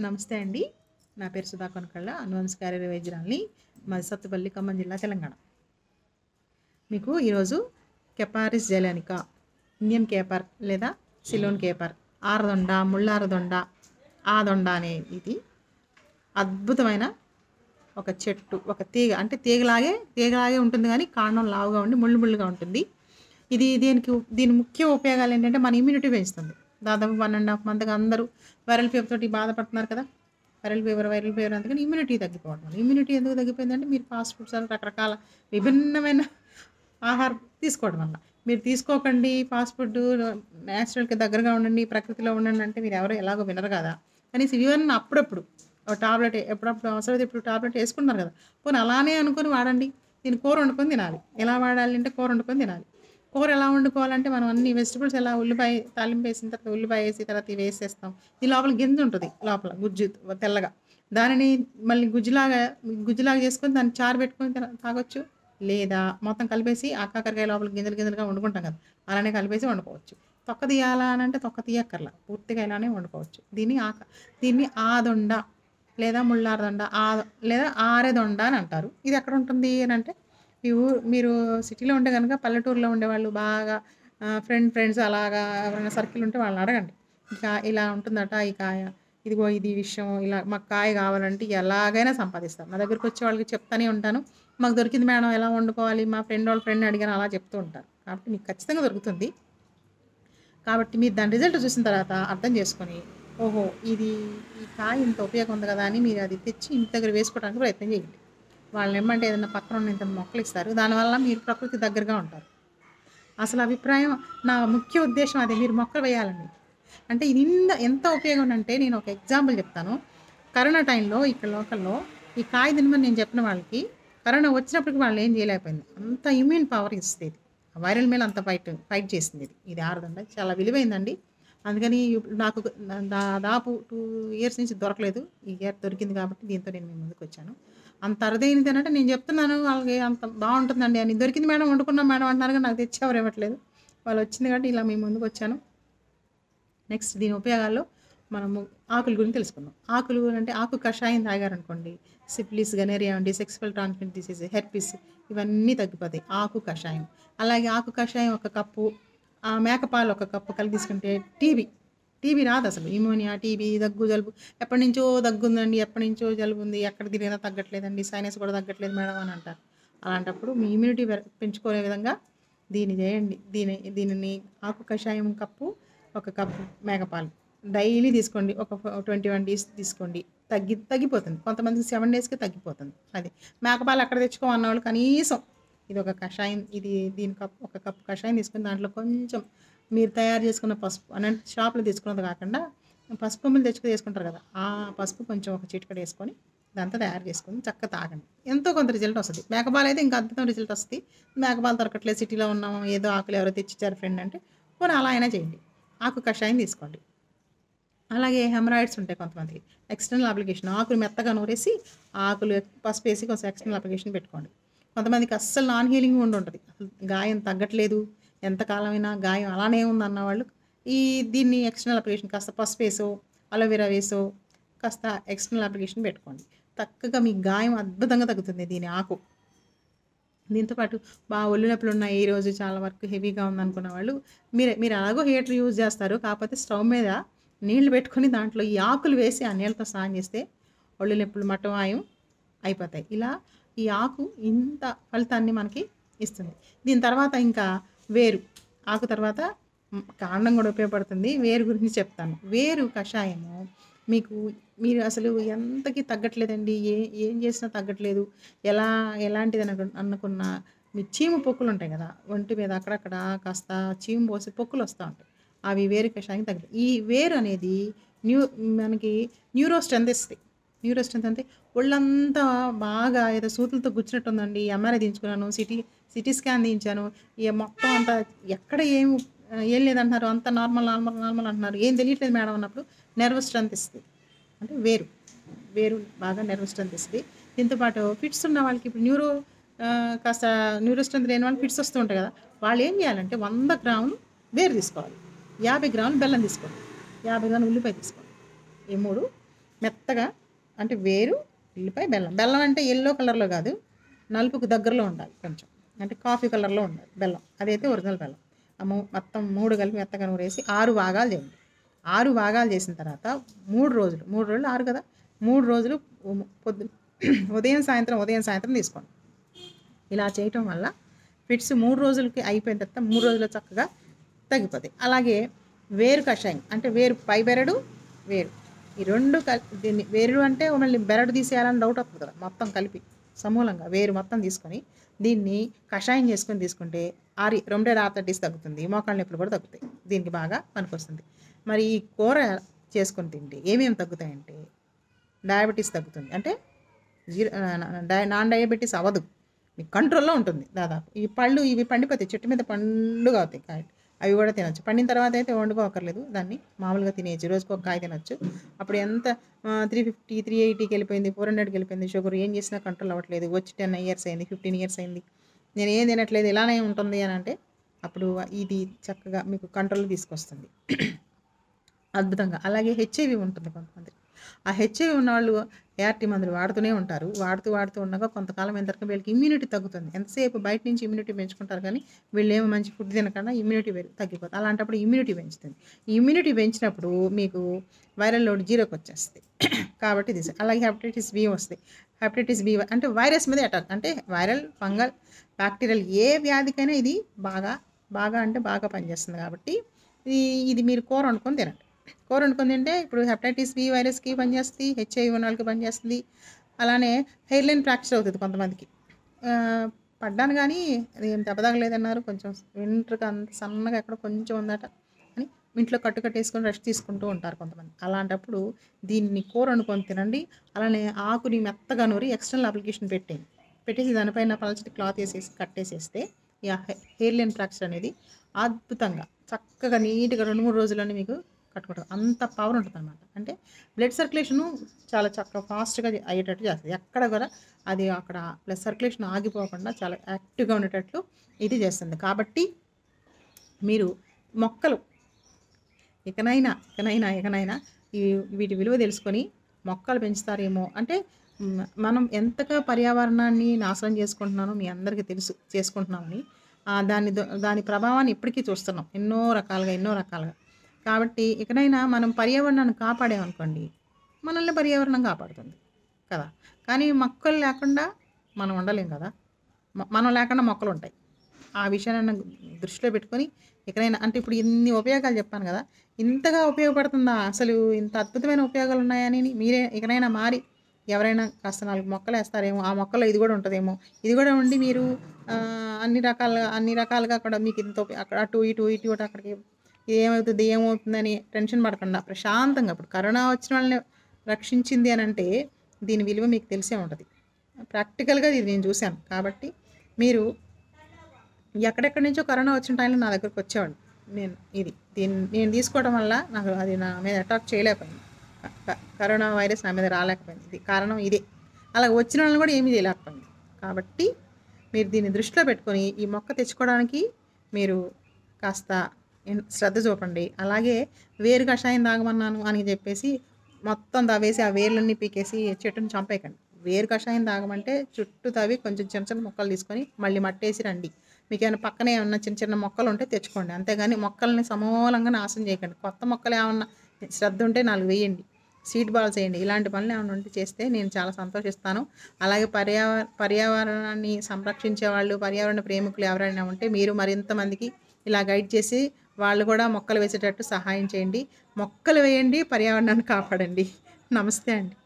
నమస్తే అండి. నా పేరు సుధా కొనకళ్ళ. అనువంశకార్య వైద్యురాలిని. మాది సత్తుపల్లి, ఖమ్మం జిల్లా, తెలంగాణ. మీకు ఈరోజు కెపారిస్ జెలానికా, ఇండియన్ కేపర్ లేదా సిలోన్ కేపర్, ఆరదొండ, ముళ్ళారదొండ, ఆదొండ అనే ఇది అద్భుతమైన ఒక చెట్టు, ఒక తీగ. అంటే తీగలాగే ఉంటుంది కానీ కాండం లావుగా ఉండి ముళ్ళు ముళ్ళుగా ఉంటుంది. దీని ముఖ్య ఉపయోగాలు ఏంటంటే మన ఇమ్యూనిటీ పెంచుతుంది. దాదాపు 1.5 మంత్గా అందరూ వైరల్ ఫీవర్ తోటి బాధపడుతున్నారు కదా. వైరల్ ఫీవర్ అందుకని ఇమ్యూనిటీ తగ్గిపోవడం వల్ల. ఇమ్యూనిటీ ఎందుకు తగ్గిపోయిందంటే మీరు ఫాస్ట్ ఫుడ్స్ రకరకాల విభిన్నమైన ఆహారం తీసుకోవడం వల్ల. మీరు తీసుకోకండి ఫాస్ట్ ఫుడ్, న్యాచురల్కి దగ్గరగా ఉండండి, ప్రకృతిలో ఉండండి అంటే మీరు ఎవరు ఎలాగో వినరు కదా. కనీసం ఇవన్నీ అప్పుడప్పుడు టాబ్లెట్ ఎప్పుడప్పుడు అవసరమైతే ఇప్పుడు టాబ్లెట్ వేసుకుంటున్నారు కదా, పోనీ అలానే అనుకొని వాడండి. దీన్ని కూర వండుకొని తినాలి. ఎలా వాడాలి అంటే కూర వండుకొని తినాలి. కూర ఎలా వండుకోవాలంటే మనం అన్ని వెజిటబుల్స్ ఎలా ఉల్లిపాయ తాలింపు వేసిన తర్వాత ఉల్లిపాయ వేసి తర్వాత ఇవి వేసేస్తాం. ఈ లోపల గింజ ఉంటుంది, లోపల గుజ్జు తెల్లగా. దానిని మళ్ళీ గుజ్జులాగా చేసుకొని దాన్ని చారు పెట్టుకొని తాగొచ్చు. లేదా మొత్తం కలిపేసి కాకరకాయ లోపల గింజలుగా వండుకుంటాం కదా, అలానే కలిపేసి వండుకోవచ్చు. తొక్క తీయాలా అని అంటే తొక్క తీయక్కర్లా, పూర్తిగా ఇలానే వండుకోవచ్చు. దీన్ని ఆదొండ లేదా ముళ్ళారదొండ లేదా ఆరెదొండ అని అంటారు. ఇది ఎక్కడ ఉంటుంది అని అంటే మీరు సిటీలో ఉంటే కనుక పల్లెటూరులో ఉండేవాళ్ళు బాగా ఫ్రెండ్స్ అలాగా ఎవరైనా సర్కిల్ ఉంటే వాళ్ళని అడగండి. ఇలా ఉంటుందట ఈ కాయ, ఇదిగో ఇది విషయం, ఇలా మాకు కాయ కావాలంటే ఎలాగైనా సంపాదిస్తారు. నా దగ్గరికి వచ్చే వాళ్ళకి చెప్తానే ఉంటాను, మాకు దొరికింది మేడం, ఎలా వండుకోవాలి, మా ఫ్రెండ్ అడిగాను, అలా చెప్తూ ఉంటారు. కాబట్టి మీకు ఖచ్చితంగా దొరుకుతుంది. కాబట్టి మీరు దాని రిజల్ట్ చూసిన తర్వాత అర్థం చేసుకొని, ఓహో ఈ కాయ ఇంత ఉపయోగం ఉంది కదా అని మీరు అది తెచ్చి ఇంటి దగ్గర వేసుకోవడానికి ప్రయత్నం చేయండి. వాళ్ళని ఏమంటే ఏదైనా పక్కన ఉన్న ఇంత మొక్కలు ఇస్తారు, దానివల్ల మీరు ప్రకృతి దగ్గరగా ఉంటారు. అసలు అభిప్రాయం, నా ముఖ్య ఉద్దేశం అదే, మీరు మొక్కలు వేయాలండి. అంటే ఇది ఎంత ఉపయోగం అంటే నేను ఒక ఎగ్జాంపుల్ చెప్తాను. కరోనా టైంలో ఇక్కడ లోకల్లో ఈ కాయ తినమని నేను చెప్పిన వాళ్ళకి కరోనా వచ్చినప్పటికి వాళ్ళు ఏం చేయలేకపోయింది. అంత ఇమ్యూన్ పవర్ ఇస్తుంది, వైరల్ మీద అంత ఫైట్ చేసింది. ఇది ఆరదండ చాలా విలువైందండి. అందుకని నాకు దాదాపు 2 years నుంచి దొరకలేదు. ఈ ఇయర్ దొరికింది కాబట్టి దీంతో నేను మీ ముందుకు వచ్చాను. అంత అరుదైనది అంటే నేను చెప్తున్నాను వాళ్ళకి అంత బాగుంటుందండి అని. దొరికింది మేడం, వండుకున్నాం మేడం అంటున్నారు కానీ నాకు తెచ్చి ఎవరు ఇవ్వట్లేదు. వాళ్ళు వచ్చింది కాబట్టి ఇలా మీ ముందుకు వచ్చాను. నెక్స్ట్ దీని ఉపయోగాల్లో మనము ఆకుల గురించి తెలుసుకుందాం. ఆకులు అంటే ఆకు కషాయం తాగారనుకోండి, సిఫిలిస్, గనేరియా ఉండి, సెక్సువల్ ట్రాన్స్మిట్ డిసీజ్, హెర్పిస్ ఇవన్నీ తగ్గిపోతాయి ఆకు కషాయం. అలాగే ఆకు కషాయం 1 కప్పు, మేకపాలు 1 కప్పు కలిపి తీసుకుంటే టీబీ రాదు అసలు. న్యూమోనియా, టీబీ, దగ్గు, జలుబు, ఎప్పటి నుంచో దగ్గు ఉందండి, ఎప్పటి నుంచో జలుబు ఉంది, ఎక్కడ తిరిగినా తగ్గట్లేదండి, సైనస్ కూడా తగ్గట్లేదు మేడం అని అంటారు. అలాంటప్పుడు మీ ఇమ్యూనిటీ పెంచుకునే విధంగా దీన్ని చేయండి. దీనిని ఆకు కషాయం కప్పు, 1 కప్పు మేకపాలు డైలీ తీసుకోండి. ఒక 21 days తీసుకోండి, తగ్గిపోతుంది. కొంతమందికి 7 daysకే తగ్గిపోతుంది. అది మేకపాలు ఎక్కడ తెచ్చుకోమన్న వాళ్ళు కనీసం ఇది ఒక కషాయం, దీని 1 కప్పు కషాయం తీసుకుని దాంట్లో కొంచెం మీరు తయారు చేసుకున్న పసుపు అంటే షాప్లో తీసుకున్నది కాకుండా పసుపు కొమ్ములు తెచ్చుకొని చేసుకుంటారు కదా, ఆ పసుపు కొంచెం ఒక చిటికెడు వేసుకొని దాంతో తయారు చేసుకొని చక్కగా తాగండి. ఎంతో కొంత రిజల్ట్ వస్తుంది. మేకపాలు అయితే ఇంకా అద్భుతం రిజల్ట్ వస్తుంది. మేకపాలు దొరకట్లేదు, సిటీలో ఉన్నాము, ఏదో ఆకులు ఎవరో తెచ్చిచ్చారు ఫ్రెండ్ అంటే పోనీ అలా అయినా చేయండి. ఆకు కషాయం తీసుకోండి. అలాగే హెమరాయిడ్స్ ఉంటాయి కొంతమందికి, ఎక్స్టర్నల్ అప్లికేషన్ ఆకులు మెత్తగా నూరేసి ఆకులు పసుపు వేసి కొంచెం ఎక్స్టర్నల్ అప్లికేషన్ పెట్టుకోండి. కొంతమందికి అస్సలు నాన్ హీలింగ్ ఉంటుంది, అసలు గాయం తగ్గట్లేదు, ఎంతకాలమైనా గాయం అలానే ఉందన్న వాళ్ళు దీన్ని ఎక్స్టర్నల్ అప్లికేషన్ కాస్త పసుపు వేసో అలోవెరా వేసో కాస్త ఎక్స్టర్నల్ అప్లికేషన్ పెట్టుకోండి. చక్కగా మీ గాయం అద్భుతంగా తగ్గుతుంది దీని ఆకు. దీంతోపాటు బాగా ఒళ్ళు నొప్పులు ఉన్నాయి, ఈరోజు చాలా వరకు హెవీగా ఉందనుకున్న వాళ్ళు మీరు అలాగో హీటర్ యూజ్ చేస్తారు, కాకపోతే స్టవ్ మీద నీళ్లు పెట్టుకొని దాంట్లో ఈ ఆకులు వేసి ఆ నీళ్ళతో స్నానం చేస్తే ఒళ్ళు నొప్పులు మటమాయం అయిపోతాయి. ఇలా ఈ ఆకు ఇంత ఫలితాన్ని మనకి ఇస్తుంది. దీని తర్వాత ఇంకా వేరు, ఆకు తర్వాత కాండం కూడా ఉపయోగపడుతుంది. వేరు గురించి చెప్తాను. వేరు కషాయము మీరు అసలు ఎంతకి తగ్గట్లేదండి, ఏం చేసినా తగ్గట్లేదు, ఎలాంటిది అనుకున్న మీ చీము పొక్కులు ఉంటాయి కదా ఒంటి మీద, అక్కడక్కడ కాస్త చీము పోసి పొక్కులు వస్తూ ఉంటాయి, అవి వేరు కషాయం తగ్గదు. ఈ వేరు అనేది మనకి న్యూరో స్ట్రెంత్ ఇస్తుంది. న్యూరో స్ట్రెంత్ అంటే ఒళ్ళంతా బాగా ఏదో సూతులతో గుచ్చినట్టు ఉందండి, ఎంఆర్ఐ తీయించుకున్నాను, సిటీ స్కాన్ తీయించాను, మొత్తం అంతా ఎక్కడ ఏం లేదంటున్నారు, అంత నార్మల్ అంటున్నారు, ఏం తెలియట్లేదు మేడం అన్నప్పుడు నర్వస్ స్ట్రెంత్ ఇస్తుంది. అంటే వేరు బాగా నర్వస్ స్ట్రెంత్ ఇస్తుంది. దీంతోపాటు ఫిట్స్ ఉన్న వాళ్ళకి, ఇప్పుడు కాస్త న్యూరో స్ట్రెంత్ లేని వాళ్ళు ఫిట్స్ వస్తూ ఉంటాయి కదా, వాళ్ళు ఏం చేయాలంటే 100 గ్రాములు వేరు తీసుకోవాలి, 50 గ్రాములు బెల్లం తీసుకోండి, 50 గ్రాములు ఉల్లిపాయ తీసుకోండి, ఈ 3 మెత్తగా అంటే వేరు, ఉల్లిపాయ, బెల్లం. బెల్లం అంటే ఎల్లో కలర్లో కాదు, నలుపుకు దగ్గరలో ఉండాలి కొంచెం, అంటే కాఫీ కలర్లో ఉండాలి బెల్లం. అదైతే ఒరిజినల్ బెల్లం. మొత్తం 3 కలిపి మెత్తగా నూరేసి 6 భాగాలు చేయండి. 6 భాగాలు చేసిన తర్వాత 3 రోజులు 6 కదా, 3 రోజులు పొద్దున ఉదయం సాయంత్రం తీసుకోండి. ఇలా చేయటం వల్ల ఫిట్స్ 3 రోజులకి అయిపోయిన తర్వాత 3 రోజులు చక్కగా తగ్గిపోతాయి. అలాగే వేరు కషాయం అంటే వేరు, పై బెరడు, వేరు, ఈ 2 దీన్ని వేరు అంటే మళ్ళీ బెరడు తీసేయాలని డౌట్ వస్తుంది కదా. మొత్తం కలిపి సమూలంగా వేరు మొత్తం తీసుకొని దీన్ని కషాయం చేసుకొని తీసుకుంటే రొమటైడ్ ఆర్థరైటిస్ తగ్గుతుంది, మోకాళ్ళ నొప్పులు కూడా తగ్గుతాయి. దీనికి బాగా పనికొస్తుంది. మరి ఈ కూర చేసుకొని తింటే ఏమేమి తగ్గుతాయంటే డయాబెటీస్ తగ్గుతుంది, అంటే నాన్ డయాబెటీస్ అవ్వదు, మీకు కంట్రోల్లో ఉంటుంది దాదాపు. ఈ పళ్ళు ఇవి పండిపోతాయి, చెట్టు మీద పండుగా అవుతాయి కాయలు, అవి కూడా తినొచ్చు. పండిన తర్వాత అయితే వండుకోకర్లేదు, దాన్ని మామూలుగా తినేయచ్చు. రోజుకు ఒక కాయ తినొచ్చు. అప్పుడు ఎంత 350 380కి వెళ్ళిపోయింది, 400కి వెళ్ళిపోయింది షుగర్, ఏం చేసినా కంట్రోల్ అవ్వట్లేదు. వచ్చి 10 ఇయర్స్ అయింది, 15 ఇయర్స్ అయింది, నేను ఏం తినట్లేదు, ఇలానే ఉంటుంది అని అంటే అప్పుడు ఇది చక్కగా మీకు కంట్రోల్ తీసుకొస్తుంది అద్భుతంగా. అలాగే హెచ్ఐవి ఉంటుంది కొంతమంది. ఆ హెచ్ఐవి ఉన్నవాళ్ళు ఏఆర్టీ మందులు వాడుతూనే ఉంటారు. వాడుతూ ఉండగా కొంతకాలం అయిన తర్వాత వీళ్ళకి ఇమ్యూనిటీ తగ్గుతుంది. ఎంతసేపు బయట నుంచి ఇమ్యూనిటీ పెంచుకుంటారు, కానీ వీళ్ళేమో మంచి ఫుడ్ తినకుండా ఇమ్యూనిటీ తగ్గిపోతుంది. అలాంటప్పుడు ఇమ్యూనిటీ పెంచుతుంది. ఈ ఇమ్యూనిటీ పెంచినప్పుడు మీకు వైరల్ లోడ్ 0కి వచ్చేస్తుంది. కాబట్టి ఇది. అలాగే హెపటైటిస్ బి వస్తుంది. హెపటైటిస్ బి అంటే వైరస్ మీద అటాక్, అంటే వైరల్, ఫంగల్, బ్యాక్టీరియల్ ఏ వ్యాధికైనా ఇది బాగా పనిచేస్తుంది. కాబట్టి ఇది మీరు కూర వండుకొని తినండి. కూర వండుకొని తింటే ఇప్పుడు హెపటైటిస్ బి వైరస్కి పనిచేస్తుంది, హెచ్ఐవి ఉన్న వాళ్ళకి పనిచేస్తుంది. అలానే హెయిర్ లైన్ ఫ్రాక్చర్ అవుతుంది కొంతమందికి. పడ్డాను కానీ అది ఏం దెబ్బతగలేదన్నారు, కొంచెం వెంట్రుక అంత సన్నగా ఎక్కడ కొంచెం ఉందట అని ఇంట్లో కట్టేసుకొని రెస్ట్ తీసుకుంటూ ఉంటారు కొంతమంది. అలాంటప్పుడు దీన్ని కూర వండుకొని తినండి. అలానే ఆకుని మెత్తగా నూరి ఎక్స్టర్నల్ అప్లికేషన్ పెట్టేసి దానిపైన పలచటి క్లాత్ వేసేసి కట్టేసేస్తే ఈ హెయిర్ లైన్ ఫ్రాక్చర్ అనేది అద్భుతంగా చక్కగా నీట్గా 2-3 రోజుల్లోనే మీకు కట్టుకుంటారు. అంత పవర్ ఉంటుంది అనమాట. అంటే బ్లడ్ సర్క్యులేషను చాలా చక్కగా ఫాస్ట్గా అయ్యేటట్టు చేస్తుంది. ఎక్కడ కూడా అది అక్కడ బ్లడ్ సర్క్యులేషన్ ఆగిపోకుండా చాలా యాక్టివ్గా ఉండేటట్లు ఇది చేస్తుంది. కాబట్టి మీరు మొక్కలు ఇకనైనా వీటి విలువ తెలుసుకొని మొక్కలు పెంచుతారేమో. అంటే మనం ఎంతగా పర్యావరణాన్ని నాశనం చేసుకుంటున్నామో మీ అందరికీ తెలుసు, చేసుకుంటున్నామని. దాని ప్రభావాన్ని ఇప్పటికీ చూస్తున్నాం ఎన్నో రకాలుగా. కాబట్టి ఇకనైనా మనం పర్యావరణాన్ని కాపాడామనుకోండి, మనల్ని పర్యావరణం కాపాడుతుంది కదా. కానీ మొక్కలు లేకుండా మనం ఉండలేం కదా, మనం లేకుండా మొక్కలు ఉంటాయి. ఆ విషయాన్ని దృష్టిలో పెట్టుకొని ఇకనైనా, అంటే ఇప్పుడు ఇన్ని ఉపయోగాలు చెప్పాను కదా, ఇంతగా ఉపయోగపడుతుందా, అసలు ఇంత అద్భుతమైన ఉపయోగాలు ఉన్నాయని మీరే ఇకనైనా మారి ఎవరైనా కాస్త 4 మొక్కలు వేస్తారేమో, ఆ మొక్కలో ఇది కూడా ఉంటుందేమో, ఇది కూడా ఉండి మీరు అన్ని రకాలుగా కూడా మీకు ఇంత అక్కడ అటు ఇటు అక్కడికి ఏమవుతుందని టెన్షన్ పడకుండా ప్రశాంతంగా, ఇప్పుడు కరోనా వచ్చిన వాళ్ళని రక్షించింది అని అంటే దీని విలువ మీకు తెలిసే ఉంటుంది. ప్రాక్టికల్గా ఇది నేను చూశాను. కాబట్టి మీరు ఎక్కడెక్కడి నుంచో కరోనా వచ్చిన టైంలో నా దగ్గరకు వచ్చేవాళ్ళు. నేను తీసుకోవడం వల్ల నాకు అది నా మీద అటాక్ చేయలేకపోయింది, కరోనా వైరస్ నా మీద రాలేకపోయింది. ఇది కారణం ఇదే. అలా వచ్చిన వాళ్ళని కూడా ఏమీ చేయలేకపోయింది. కాబట్టి మీరు దీన్ని దృష్టిలో పెట్టుకొని ఈ మొక్క తెచ్చుకోవడానికి మీరు కాస్త శ్రద్ధ చూపండి. అలాగే వేరు కషాయం తాగమన్నాను అని చెప్పేసి మొత్తం తవ్వేసి ఆ వేర్లన్నీ పీకేసి చెట్టుని చంపేయకండి. వేరు కషాయం తాగమంటే చుట్టూ తవ్వి కొంచెం చిన్న మొక్కలు తీసుకొని మళ్ళీ మట్టేసి రండి. మీకు ఏమైనా పక్కనే ఏమన్నా చిన్న మొక్కలు ఉంటే తెచ్చుకోండి. అంతేగాని మొక్కల్ని సమూలంగా నాశనం చేయకండి. కొత్త మొక్కలు ఏమన్నా శ్రద్ధ ఉంటే 4 వేయండి, సీడ్ బాల్స్ వేయండి. ఇలాంటి పనులు ఏమైనా ఉంటే చేస్తే నేను చాలా సంతోషిస్తాను. అలాగే పర్యావరణాన్ని సంరక్షించే వాళ్ళు, పర్యావరణ ప్రేమికులు ఎవరైనా ఉంటే మీరు మరింతమందికి ఇలా గైడ్ చేసి వాళ్ళు కూడా మొక్కలు వేసేటట్టు సహాయం చేయండి. మొక్కలు వేయండి, పర్యావరణాన్ని కాపాడండి. నమస్తే అండి.